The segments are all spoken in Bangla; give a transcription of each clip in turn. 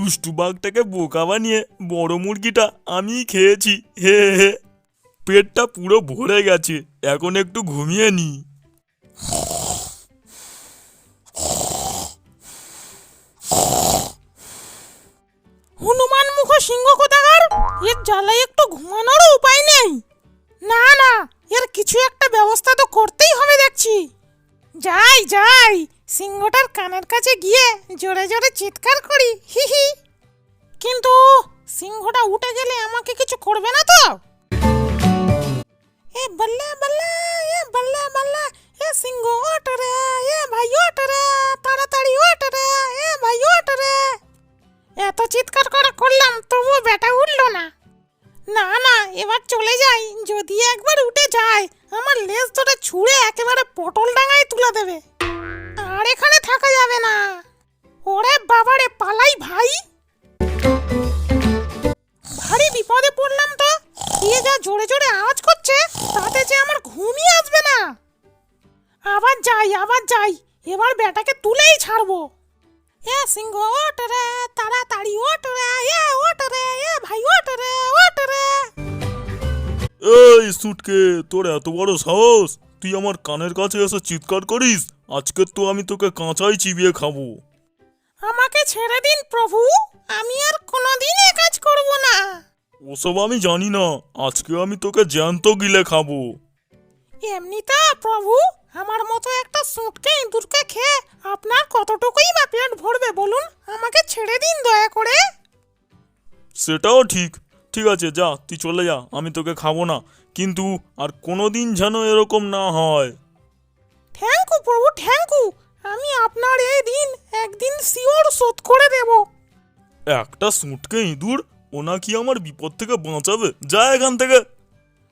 দুষ্টু বাঘটাকে বোকা বানিয়ে বড় মুরগিটা আমি খেয়েছি। হে হে, পেটটা পুরো ভরে গেছে, এখন একটু ঘুমিয়ে নি। হনুমান মুখ সিংহ কোথাকার, এর জ্বালায় একটু ঘুমানোরও উপায় নেই। না না, এর কিছু একটা ব্যবস্থা তো করতেই হবে দেখছি। যাই যাই, সিংহটার কানের কাছে গিয়ে জোরে জোরে চিৎকার করি, হি হি। কিন্তু সিংহটা উঠে গেলে আমাকে কিছু করবে না তো? এ বল্লা বল্লা, এ বল্লা বল্লা, এ সিংহ ওঠ রে, এ ভাই ওঠ রে, তাড়াতাড়ি ওঠ রে, এ ভাই ওঠ রে। এত চিৎকার করলাম তবুও বেটা উঠলো না। না না, এবার চলে যাই। যদি একবার উঠে যায় আমার লেজ ধরে ছুঁড়ে একেবারে পটল ডাঙায় তুলে দেবে, আর এখানে থাকা যাবে না। ওরে বাবারে, পালাই ভাই, ভারী বিপদে পড়লাম তো। কে যা জোরে জোরে আওয়াজ করছে, তাতে যে আমার ঘুমই আসবে না। আবার যাই, এবার বেটাকে তুলেই ছাড়বো। এ সিংহ ওঠ রে, তাড়াতাড়ি ওঠ রে, এ ওঠ রে, এ ভাই ওঠ রে, ওঠ রে। এই সুটকে, তোর এত বড় সাহস, তুই আমার কানের কাছে এসে চিৎকার করিস? আজকে তো আমি তোকে কাঁচাই চিবিয়ে খাবো। আমাকে ছেড়ে দিন প্রভু, আমি আর কোনোদিন এ কাজ করব না। ওসব আমি জানি না, আজকে আমি তোকে জ্যান্ত গিলে খাবো। এমনিতে প্রভু, আমার মতো একটা সুটকে ইঁদুরকে খেয়ে আপনার কতটুকুই বা পেট ভরবে বলুন? আমাকে ছেড়ে দিন দয়া করে। সেটাও ঠিক, ঠিক আছে, যা তুই চলে যা, আমি তোকে খাবো না, কিন্তু আর কোনোদিন যেন এরকম না হয়। থ্যাংক ইউ প্রভু, থ্যাংক ইউ। আমি আপনার এই দিন একদিন শিওর শোধ করে দেব। একটা সুটকে ইঁদুর, ও নাকি আমার বিপদ থেকে বাঁচাবে? যা এখান থেকে।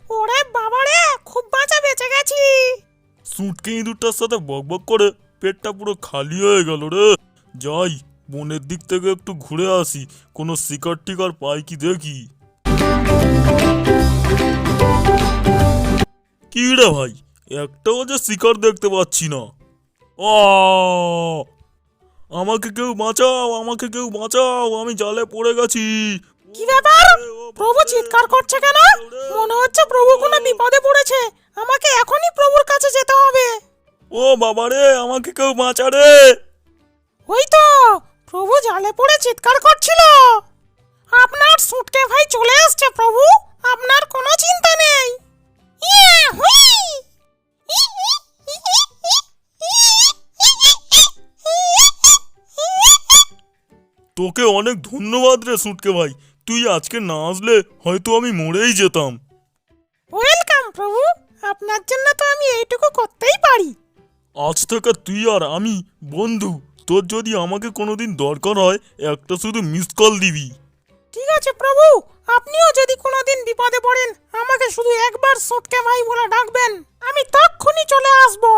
ওরে বাবারে, খুব বাঁচা বেঁচে গেছি। সুটকে ইঁদুরটার সাথে বকবক করে পেটটা পুরো খালি হয়ে গেল রে। যাই, বনের দিক থেকে একটু ঘুরে আসি, কোনো শিকার টিকার পাই কি দেখি। কি রে ভাই, একটাও যে শিকার দেখতে পাচ্ছি না। আমাকে কেউ বাঁচাও, আমাকে কেউ বাঁচাও, আমি জালে পড়ে গেছি। কি ব্যাপার, প্রভু চিৎকার করছে কেন? মনে হচ্ছে প্রভু কোনো বিপদে পড়েছে। আমাকে এখনই প্রভুর কাছে যেতে হবে। ও বাবা রে, আমাকে কেউ বাঁচা রে। ওই তো প্রভু জালে পড়ে চিৎকার করছিল। আপনার সুটকে ভাই চলে আসছে প্রভু, আপনার কোনো চিন্তা নেই। ইয়ে হুই। তোকে অনেক ধন্যবাদ রে সুটকে ভাই, তুই আজকে না আসলে হয়তো আমি মরেই যেতাম। ওয়েলকাম প্রভু, আপনার জন্য তো আমি এইটুকু করতেই পারি। আজ থেকে তুই আর আমি বন্ধু, তোর যদি আমাকে কোনোদিন দরকার হয় একটা শুধু মিস কল দিবি। ঠিক আছে প্রভু, আপনিও যদি কোনোদিন বিপদে পড়েন আমাকে শুধু একবার সুটকে ভাই বলে ডাকবেন, আমি তক্ষুনি চলে আসবো।